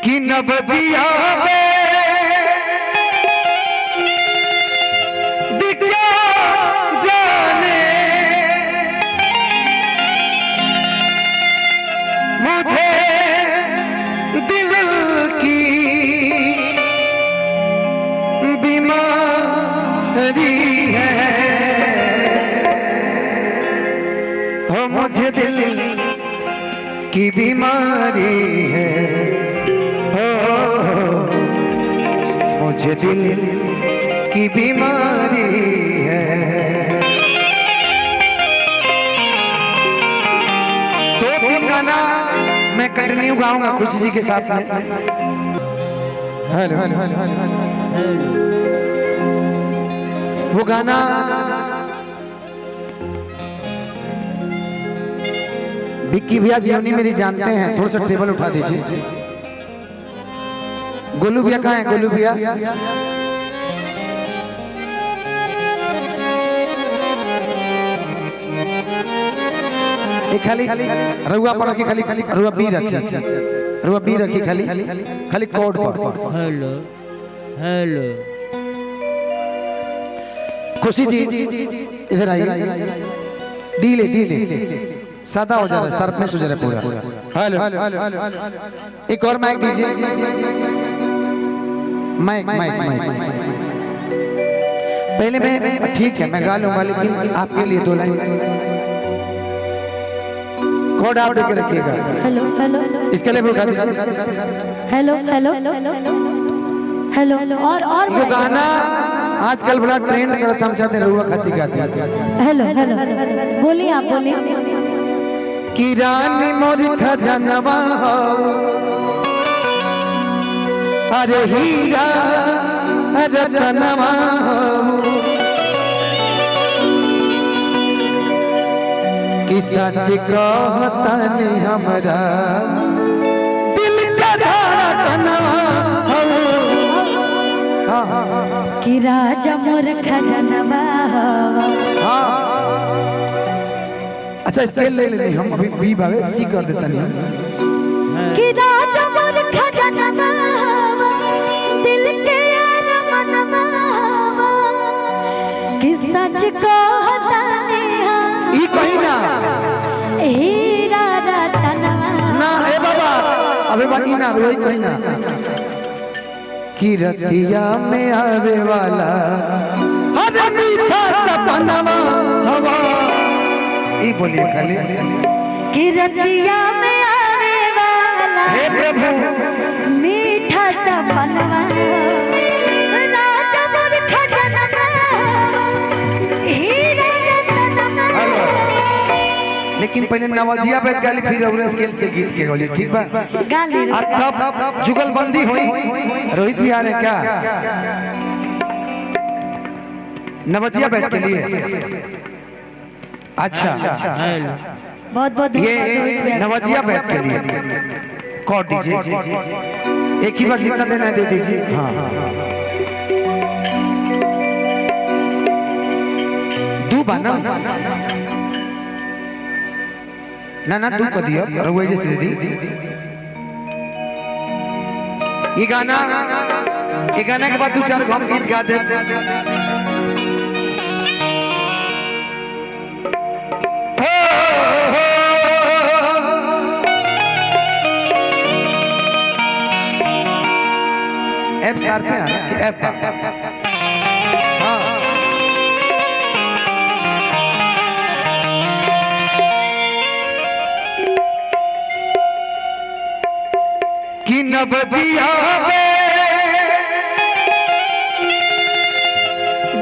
कि न बजिया दिखा जाने मुझे दिल की बीमारी है। हो मुझे दिल की बीमारी है। मुझे दिल की बीमारी है। दो तीन गाना मैं कंटिन्यू गाऊंगा खुशी जी के साथ में। हेलो वो गाना विक्की भैया जीवनी मेरी जानते हैं, थोड़ा सा टेबल उठा दीजिए। गोलू भैया कहाँ है? गोलू भैया एक खाली रुआ पड़ा के खाली रुआ बी रखी खाली कोड पर। हेलो हेलो खुशी जी इधर आइए। डीले सादा हो जा रहा है, सरफनेस हो जा रहा है पूरा। हेलो एक और माइक दीजिए। माइक पहले मैं ठीक है मैं गा लूंगा, लेकिन आपके लिए दो लाइन कोड आप देके रखिएगा। हेलो हेलो इसके लिए उठा दीजिए। हेलो हेलो हेलो और वो गाना आजकल बड़ा ट्रेंड करता, हम चाहते हैं रुआ खाती गाती। हेलो हेलो बोलिए आप बोलिए। कि रानी मोर खजनवा हो, अरे हीरा रतनवा हो, कि सच कहतन हमरा दिल का धड़कनवा हो। कि राजा मोर खजनवा हो। अच्छा स्केल ले लेते हम, अभी बी भावे सी कर देता नहीं। कि राजा मोर खजनवा हो, दिल के अरमनवा हो, कि सच कहता ई कहीं ना हीरा रतनवा ना ए बाबा अबे बाकी ना रोई कहीं ना। कि रतिया में आवे वाला हर मीठा सपनवा हवा। ई बोलिए खाली कि रतिया में आवे वाला हे प्रभु मीठा सपनवा राजा मोर खजनवा हीरा रतनवा। लेकिन पहले नवाजिया पे गाली फिर और स्केल से गीत के गाली ठीक बा। गाली तब जुगलबंदी हुई। रोहित भी आ रहे क्या नवाजिया बैठ के लिए? अच्छा बहुत बहुत ये नवाजिया बैठ के लिए कॉर्ड दीजिए। एक ही बार जितना देना है दे दीजिए। हाँ दू बाना ना दू को दियो रघुआ जी दे दी। ये गाना के बाद दो चार हम गीत गा दे। एफ सार पे आ एफ हाँ कि न बजिया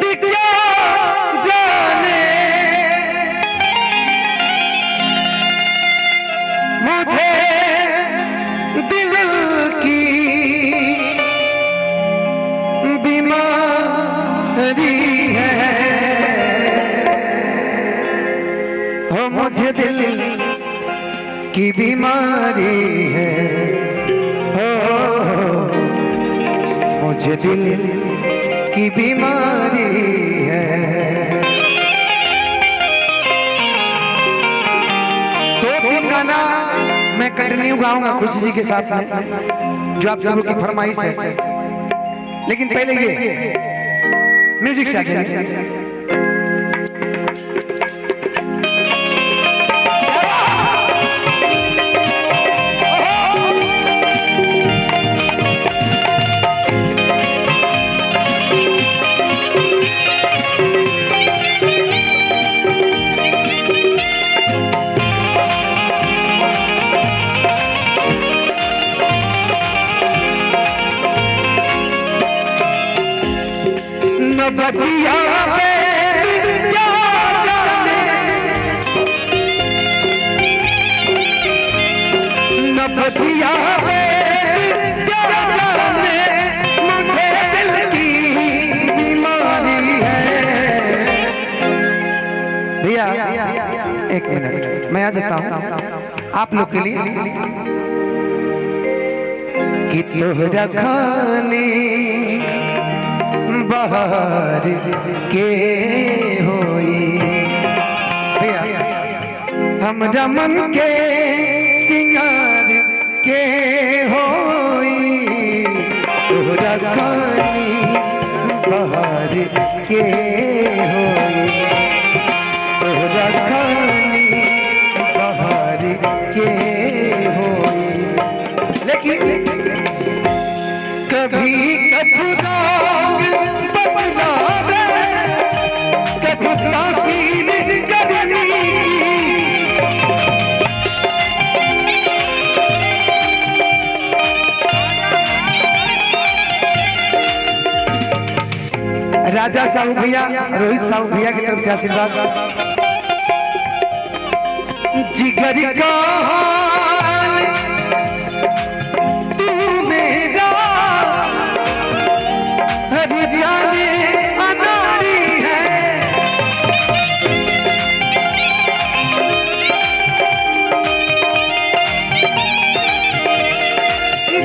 दिखा जाने मुझे दिल की बीमारी है। हो मुझे दिल की बीमारी है। हो मुझे दिल की बीमारी है। दो तीन गाना मैं कंटिन्यू गाऊंगा खुशी जी के साथ में, जो आप सबों की फरमाइश है। लेकिन पहले ये म्यूजिक से आगे। बचिया क्या जाने न बचिया क्या जाने मुझे दिल की बीमारी है। भैया एक मिनट मैं आ जाता हूँ आप लोग के लिए कि तोहरा खाने बहार के होई हमरा मन के सिंगार के होई तोहरा खानी बहार के होई तोहरा खानी बहार के होई। लेकिन कभी राजा साहू भैया रोहित साहू भैया की तरफ से आशीर्वाद। जिगर का हाल तू मेरा हर जाने अनाड़ी है।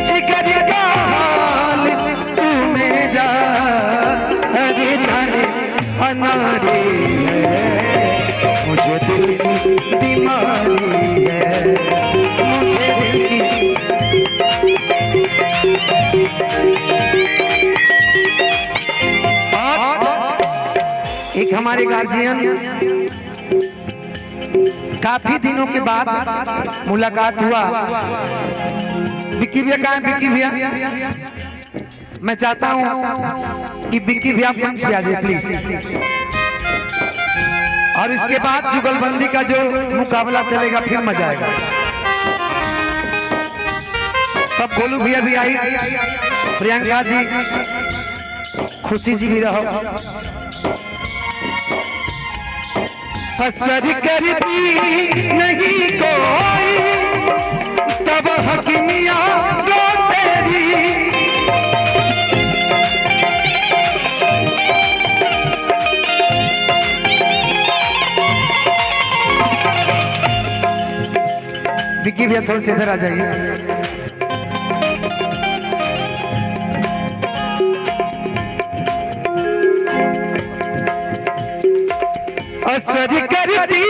जिगर का हाल तू मेरा अनाड़ी है। मुझे दिल की बीमारी है। मुझे दिल की एक हमारे गार्जियन काफी दिनों के बाद मुलाकात हुआ। विक्की भैया कहाँ है? विक्की भैया मैं चाहता हूं कि विक्की भैया मंच पे आ जाए प्लीज। और इसके बाद जुगलबंदी का जो मुकाबला चलेगा फिर मजा आएगा। तब गोलू भैया भी आई, प्रियंका जी, खुशी जी भी रहो। असर करती नहीं कोई तब हकीमिया तेरी। विक्की भैया थोड़े से इधर आ जाइए। असर करती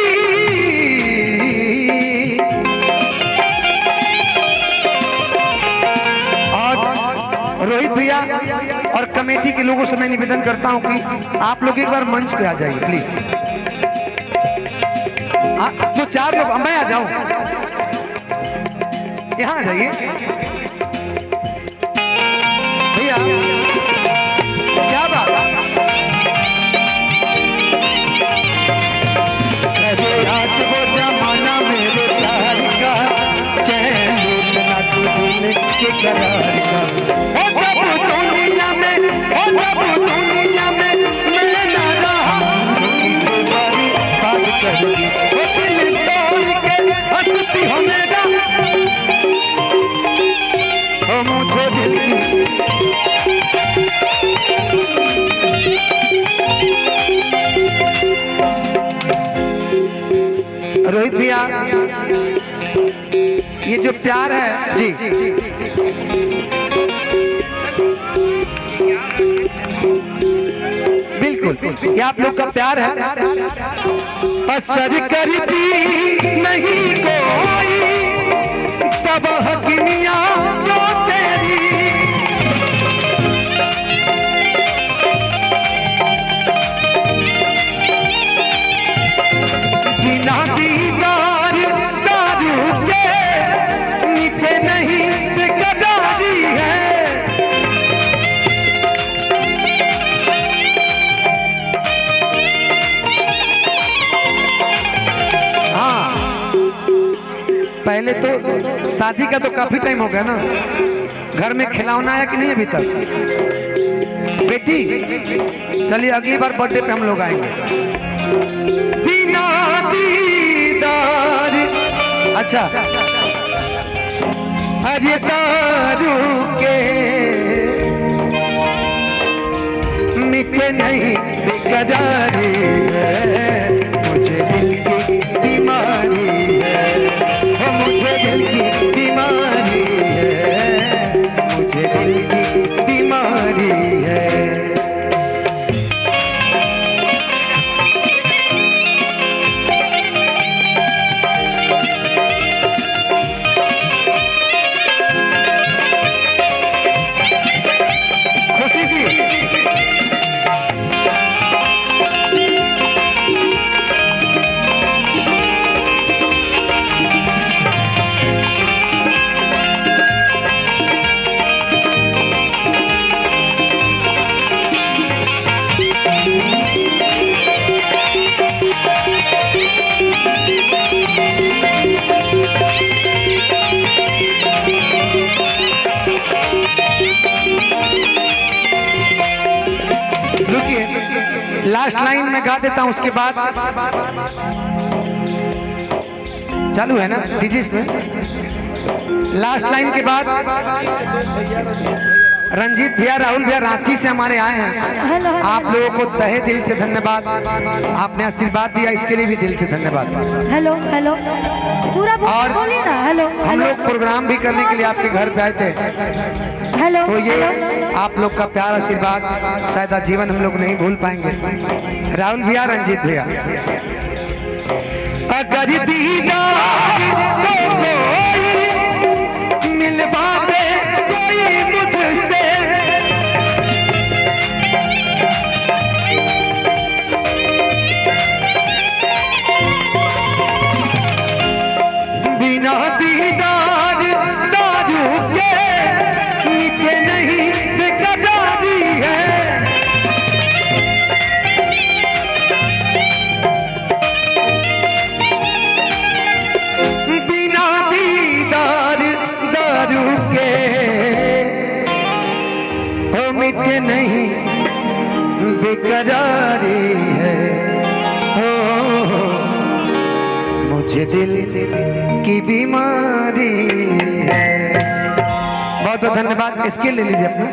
और रोहित भैया और कमेटी के लोगों से मैं निवेदन करता हूं कि आप लोग एक बार मंच पे आ जाइए प्लीज। जो 4 लोग, मैं आ जाऊं, यहाँ आ जाइए भैया। क्या बात आज वो जमाना मेरे प्यार का चैन लूटना तू दिल के करार का। ओ जब दुनिया में मैं ना रहा किसी बारी बात करूंगी। ओ दिल तोड़ के हंसती हो मेरा ओ मुझे दिल रोहित भैया ये जो प्यार है जी, बिल्कुल ये आप लोग का प्यार है। असर करती नहीं कोई सब हकीमियां जो तेरी बिना दीदार दारू के मीठे नहीं बेकरारी है। हाँ, पहले तो शादी का तो काफी टाइम हो गया ना, घर में खिलौना आया कि नहीं अभी तक? बेटी चलिए अगली बार बर्थडे पे हम लोग आएंगे। बिना दीदार, अच्छा अरे दारू के मीठे नहीं बेकरारी है, मुझे दिल की बीमारी है, वो मुझे दिल की बीमारी है, मुझे दिल की बीमारी है। खुशी जी लास्ट लाइन में गा देता हूं, उसके बाद चालू है ना डीजे में। लास्ट लाइन के बाद रंजीत भैया, राहुल भैया रांची से हमारे आए हैं। आप लोगों को तहे दिल से धन्यवाद, आपने आशीर्वाद दिया, इसके लिए भी दिल से धन्यवाद। हेलो हेलो पूरा और बोलिए ना। हेलो हम लोग प्रोग्राम भी करने के लिए आपके घर पे आए थे, हेलो तो ये आप लोग का प्यार आशीर्वाद शायद आजीवन हम लोग नहीं भूल पाएंगे। राहुल भैया, रंजीत भैया, अगर दीदार को कोई मिलवा दे कोई मुझसे, बिना दीदार दारू के मीठे नहीं बेकरारी है। बिना दीदार दारू के हो मीठे नहीं बेकरारी है, हो मुझे दिल की बीमारी है। बहुत बहुत धन्यवाद। इसके ले लीजिए अपना।